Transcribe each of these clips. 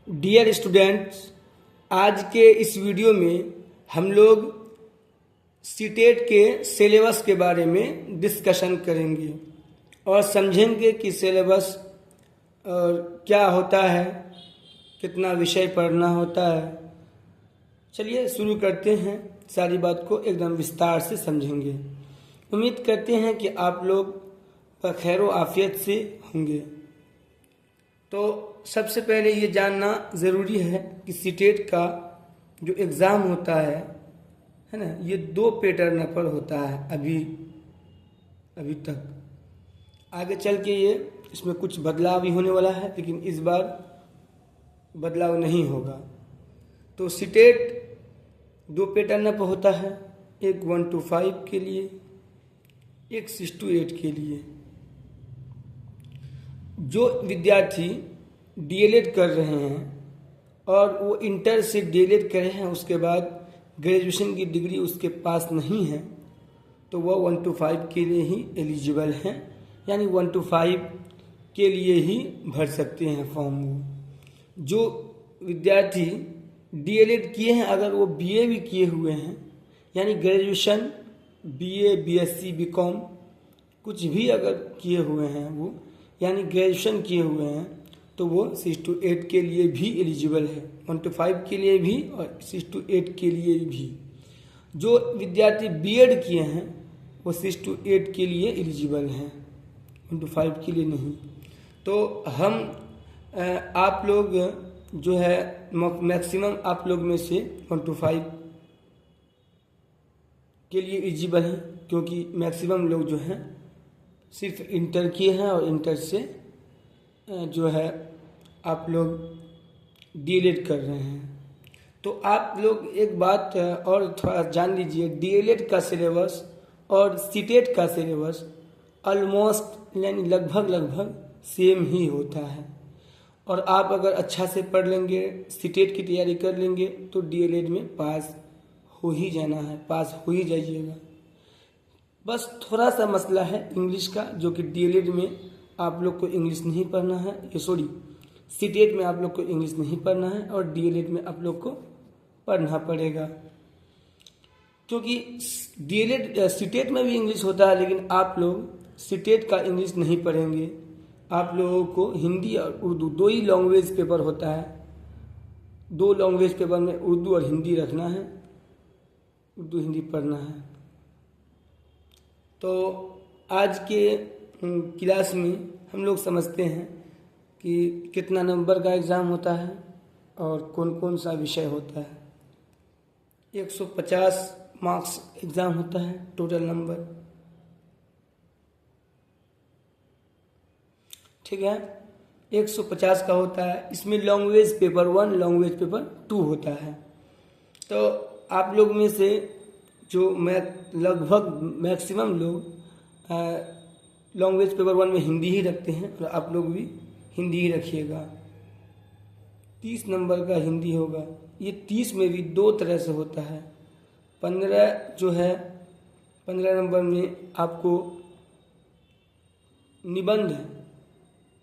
Dear students, आज के इस वीडियो में हम लोग सीटेट के सिलेबस के बारे में डिस्कशन करेंगे और समझेंगे कि सिलेबस क्या होता है, कितना विषय पढ़ना होता है। चलिए शुरू करते हैं, सारी बात को एकदम विस्तार से समझेंगे। उम्मीद करते हैं कि आप लोग खैर व आफियत से होंगे। तो सबसे पहले ये जानना ज़रूरी है कि सीटेट का जो एग्ज़ाम होता है ना, ये 2 पैटर्न पर होता है अभी तक। आगे चल के ये इसमें कुछ बदलाव भी होने वाला है, लेकिन इस बार बदलाव नहीं होगा। तो सीटेट 2 पैटर्न पर होता है, एक 1 to 5 के लिए, एक 6 to 8 के लिए। जो विद्यार्थी डीएलएड कर रहे हैं और वो इंटर से डीएलएड कर रहे हैं, उसके बाद ग्रेजुएशन की डिग्री उसके पास नहीं है, तो वह 1 to 5 के लिए ही एलिजिबल हैं, यानी 1 to 5 के लिए ही भर सकते हैं फॉर्म। वो जो विद्यार्थी डीएलएड किए हैं, अगर वो बीए भी किए हुए हैं, यानी ग्रेजुएशन बीए, बीएससी, बीकॉम कुछ भी अगर किए हुए हैं वो, यानी ग्रेजुएशन किए हुए हैं, तो वो 6 to 8 के लिए भी एलिजिबल है, 1 to 5 के लिए भी और 6 to 8 के लिए भी। जो विद्यार्थी बीएड किए हैं वो 6 to 8 के लिए एलिजिबल हैं, 1 to 5 के लिए नहीं। तो हम आप लोग जो है मैक्सिमम आप लोग में से 1 to 5 के लिए एलिजिबल हैं, क्योंकि मैक्सिमम लोग जो हैं सिर्फ इंटर किए हैं और इंटर से जो है आप लोग डीएलएड कर रहे हैं। तो आप लोग एक बात और थोड़ा जान लीजिए, डीएलएड का सिलेबस और सीटेट का सिलेबस ऑलमोस्ट यानी लगभग सेम ही होता है। और आप अगर अच्छा से पढ़ लेंगे, सीटेट की तैयारी कर लेंगे, तो डीएलएड में पास हो ही जाना है, पास हो ही जाइएगा। बस थोड़ा सा मसला है इंग्लिश का, जो कि डीएलएड में आप लोग को इंग्लिश नहीं पढ़ना है, सीटेट में आप लोग को इंग्लिश नहीं पढ़ना है और डीएलएड में आप लोग को पढ़ना पड़ेगा। क्योंकि डीएलएड सीटेट में भी इंग्लिश होता है, लेकिन आप लोग सीटेट का इंग्लिश नहीं पढ़ेंगे। आप लोगों को हिंदी और उर्दू 2 ही लैंग्वेज पेपर होता है। 2 लैंग्वेज पेपर में उर्दू और हिंदी रखना है, उर्दू हिंदी पढ़ना है। तो आज के क्लास में हम लोग समझते हैं कि कितना नंबर का एग्ज़ाम होता है और कौन कौन सा विषय होता है। 150 मार्क्स एग्ज़ाम होता है, टोटल नंबर, ठीक है। 150 का होता है। इसमें लैंग्वेज पेपर 1, लैंग्वेज पेपर 2 होता है। तो आप लोग में से जो लगभग मैक्सिमम लोग लैंग्वेज पेपर 1 में हिंदी ही रखते हैं, और आप लोग भी हिंदी ही रखिएगा। 30 नंबर का हिंदी होगा। ये 30 में भी 2 तरह से होता है। 15 जो है, 15 नंबर में आपको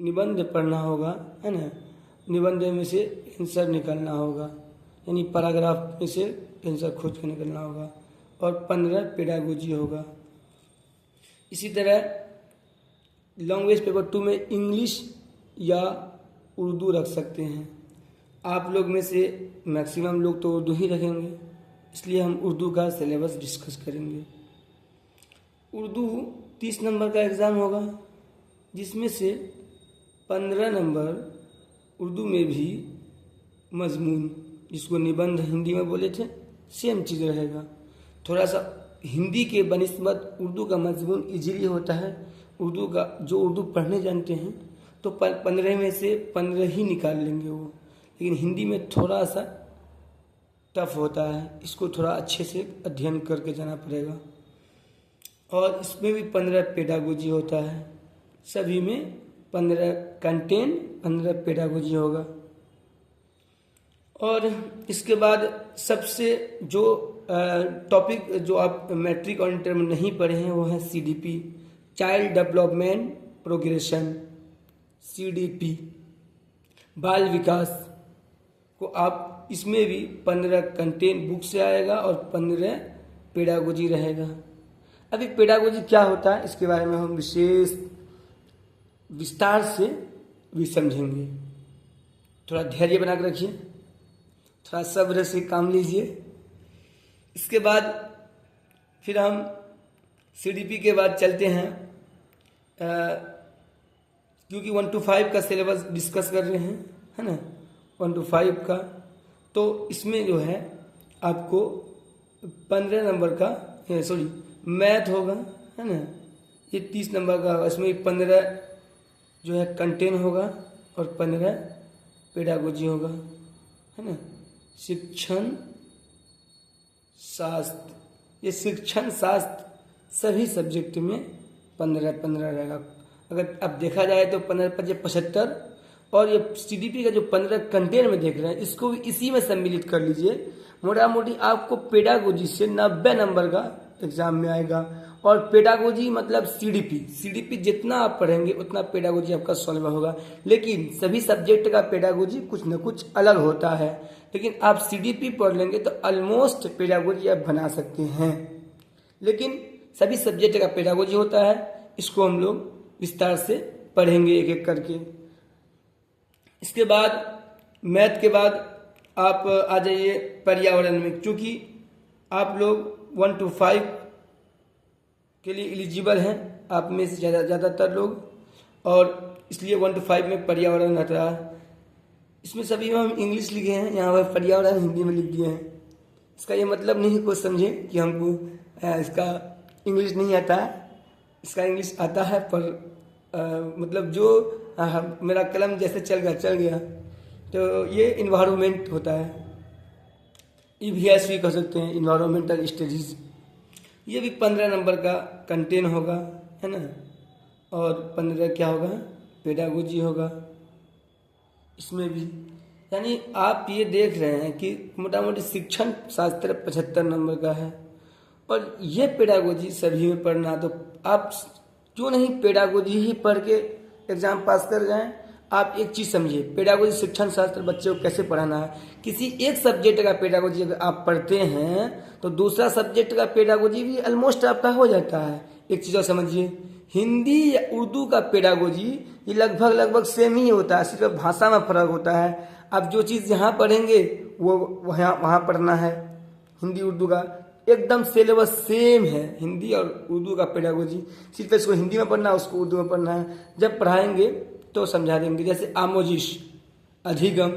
निबंध पढ़ना होगा, है ना। निबंध में से आंसर निकालना होगा, यानी पैराग्राफ में से आंसर खोज के निकलना होगा, और 15 पेडागोजी होगा। इसी तरह लैंग्वेज पेपर 2 में इंग्लिश या उर्दू रख सकते हैं। आप लोग में से मैक्सिमम लोग तो उर्दू ही रखेंगे, इसलिए हम उर्दू का सिलेबस डिस्कस करेंगे। उर्दू 30 नंबर का एग्ज़ाम होगा, जिसमें से 15 नंबर उर्दू में भी मजमून, जिसको निबंध हिंदी में बोले थे, सेम चीज़ रहेगा। थोड़ा सा हिंदी के बनिस्बत उर्दू का मजमून इजीली होता है। उर्दू का जो उर्दू पढ़ने जानते हैं तो 15 में से 15 ही निकाल लेंगे वो, लेकिन हिंदी में थोड़ा सा टफ होता है, इसको थोड़ा अच्छे से अध्ययन करके जाना पड़ेगा। और इसमें भी 15 पेडागोजी होता है। सभी में 15 कंटेंट, 15 पेडागोजी होगा। और इसके बाद सबसे जो टॉपिक जो आप मैट्रिक और इंटर में नहीं पढ़े हैं, वो है CDP, child development progression, CDP, बाल विकास को आप इसमें भी 15 कंटेंट बुक से आएगा और 15 पेडागोजी रहेगा। अभी पेडागोजी क्या होता है इसके बारे में हम विस्तार से भी समझेंगे। थोड़ा धैर्य बना कर रखिए, थोड़ा सब्र से काम लीजिए। इसके बाद फिर हम CDP के बाद चलते हैं, क्योंकि 1 to 5 का सिलेबस डिस्कस कर रहे हैं, है ना, 1 to 5 का। तो इसमें जो है आपको 15 नंबर का मैथ होगा, है ना, ये 30 नंबर का होगा। इसमें 15 जो है कंटेंट होगा और 15 पेडागोजी होगा, है ना। शिक्षण शास्त्र, ये शिक्षण शास्त्र सभी सब्जेक्ट में 15-15 रहेगा। अगर अब देखा जाए तो 15-5-75, और ये CDP का जो 15 कंटेंट में देख रहे हैं इसको भी इसी में सम्मिलित कर लीजिए। मोटा मोटी आपको पेडागोजी से 90 नंबर का एग्जाम में आएगा। और पेडागोजी मतलब CDP जितना आप पढ़ेंगे उतना पेडागोजी आपका सॉल्व होगा। लेकिन सभी सब्जेक्ट का पेडागोजी कुछ न कुछ अलग होता है, लेकिन आप CDP पढ़ लेंगे तो ऑलमोस्ट पेडागोजी आप बना सकते हैं। लेकिन सभी सब्जेक्ट का पेडागोजी होता है, इसको हम लोग विस्तार से पढ़ेंगे एक एक करके। इसके बाद मैथ के बाद आप आ जाइए पर्यावरण में, क्योंकि आप लोग 1 to 5 के लिए एलिजिबल हैं, आप में से ज़्यादातर लोग, और इसलिए 1 to 5 में पर्यावरण आता है। इसमें सभी में हम इंग्लिश लिखे हैं, यहाँ पर पर्यावरण हिंदी में लिख दिए हैं। इसका ये मतलब नहीं कोई समझे कि हमको इसका इंग्लिश नहीं आता है, इसका इंग्लिश आता है, पर मतलब जो मेरा कलम जैसे चल गया। तो ये इन्वायरमेंट होता है, EVS भी कह सकते हैं, इन्वायरमेंटल स्टडीज। ये भी 15 नंबर का कंटेंट होगा, है ना, और 15 क्या होगा, पेडागोजी होगा इसमें भी। यानी आप ये देख रहे हैं कि मोटा मोटी शिक्षण शास्त्र 75 नंबर का है, और ये पेडागोजी सभी में पढ़ना। तो आप क्यों नहीं पेडागोजी ही पढ़ के एग्जाम पास कर जाएं। आप एक चीज़ समझिए, पेडागोजी शिक्षण शास्त्र बच्चे को कैसे पढ़ाना है। किसी एक सब्जेक्ट का पेडागोजी अगर आप पढ़ते हैं तो दूसरा सब्जेक्ट का पेडागोजी भी ऑलमोस्ट आपका हो जाता है। एक चीज़ और समझिए, हिंदी या उर्दू का पेडागोजी ये लगभग सेम ही होता है, सिर्फ भाषा में फर्क होता है। आप जो चीज़ यहाँ पढ़ेंगे वो वहाँ पढ़ना है। हिंदी उर्दू का एकदम सिलेबस सेम है, हिंदी और उर्दू का पेडागोजी, सिर्फ इसको हिंदी में पढ़ना है, उसको उर्दू में पढ़ना है। जब पढ़ाएंगे तो समझा देंगे। जैसे आमोजिश, अधिगम,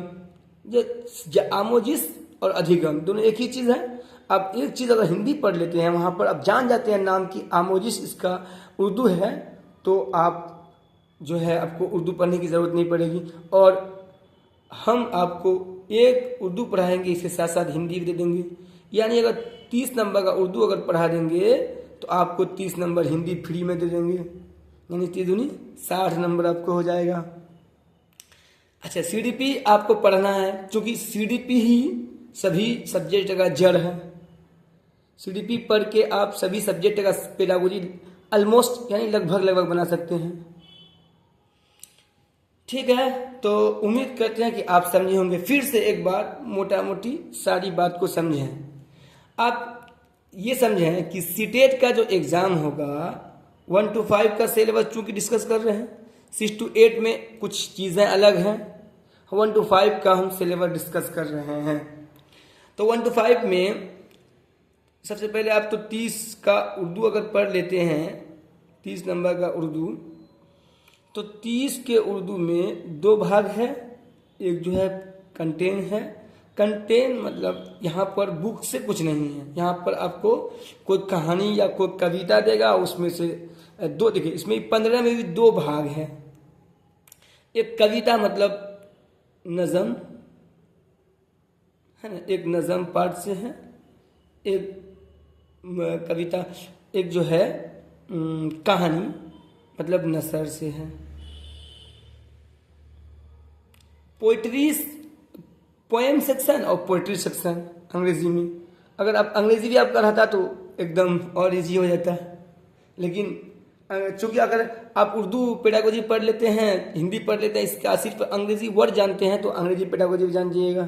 आमोजिश और अधिगम दोनों एक ही चीज़ है। आप एक चीज़ अगर हिंदी पढ़ लेते हैं, वहाँ पर आप जान जाते हैं नाम की आमोजिश इसका उर्दू है, तो आप जो है आपको उर्दू पढ़ने की ज़रूरत नहीं पड़ेगी। और हम आपको एक उर्दू पढ़ाएंगे, इसके साथ साथ हिंदी भी दे देंगे। यानी अगर 30 नंबर का उर्दू अगर पढ़ा देंगे तो आपको 30 नंबर हिंदी फ्री में दे देंगे, यानी 30 दूनी 60 नंबर आपको हो जाएगा। अच्छा, CDP आपको पढ़ना है, क्योंकि CDP ही सभी सब्जेक्ट का जड़ है। CDP पढ़ के आप सभी सब्जेक्ट का पेडागोजी ऑलमोस्ट यानी लगभग बना सकते हैं। ठीक है, तो उम्मीद करते हैं कि आप समझे होंगे। फिर से एक बार मोटा मोटी सारी बात को समझें। आप ये समझें कि सीटेट का जो एग्ज़ाम होगा 1 to 5 का सिलेबस चूँकि डिस्कस कर रहे हैं, 6 to 8 में कुछ चीज़ें अलग हैं, 1 to 5 का हम सिलेबस डिस्कस कर रहे हैं। तो 1 to 5 में सबसे पहले आप तो 30 का उर्दू अगर पढ़ लेते हैं, 30 नंबर का उर्दू, तो 30 के उर्दू में 2 भाग है। एक जो है कंटेंट है। कंटेंट मतलब यहाँ पर बुक से कुछ नहीं है, यहाँ पर आपको कोई कहानी या कोई कविता देगा, उसमें से 2, देखिए इसमें 15 में भी 2 भाग हैं। एक कविता मतलब नज़म है ना, एक नज़म पार्ट से है, एक कविता, एक जो है कहानी मतलब नसर से है। पोएम सेक्शन और पोइट्री सेक्शन अंग्रेजी में। अगर आप अंग्रेजी भी आपका रहता तो एकदम और इजी हो जाता है, लेकिन चूँकि अगर आप उर्दू पेडागोजी पढ़ लेते हैं, हिंदी पढ़ लेते हैं, इसका सिर्फ अंग्रेजी वर्ड जानते हैं, तो अंग्रेजी पेडागोजी भी जान जाइएगा।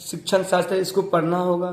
शिक्षण शास्त्र, इसको पढ़ना होगा.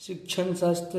शिक्षण शास्त्र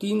3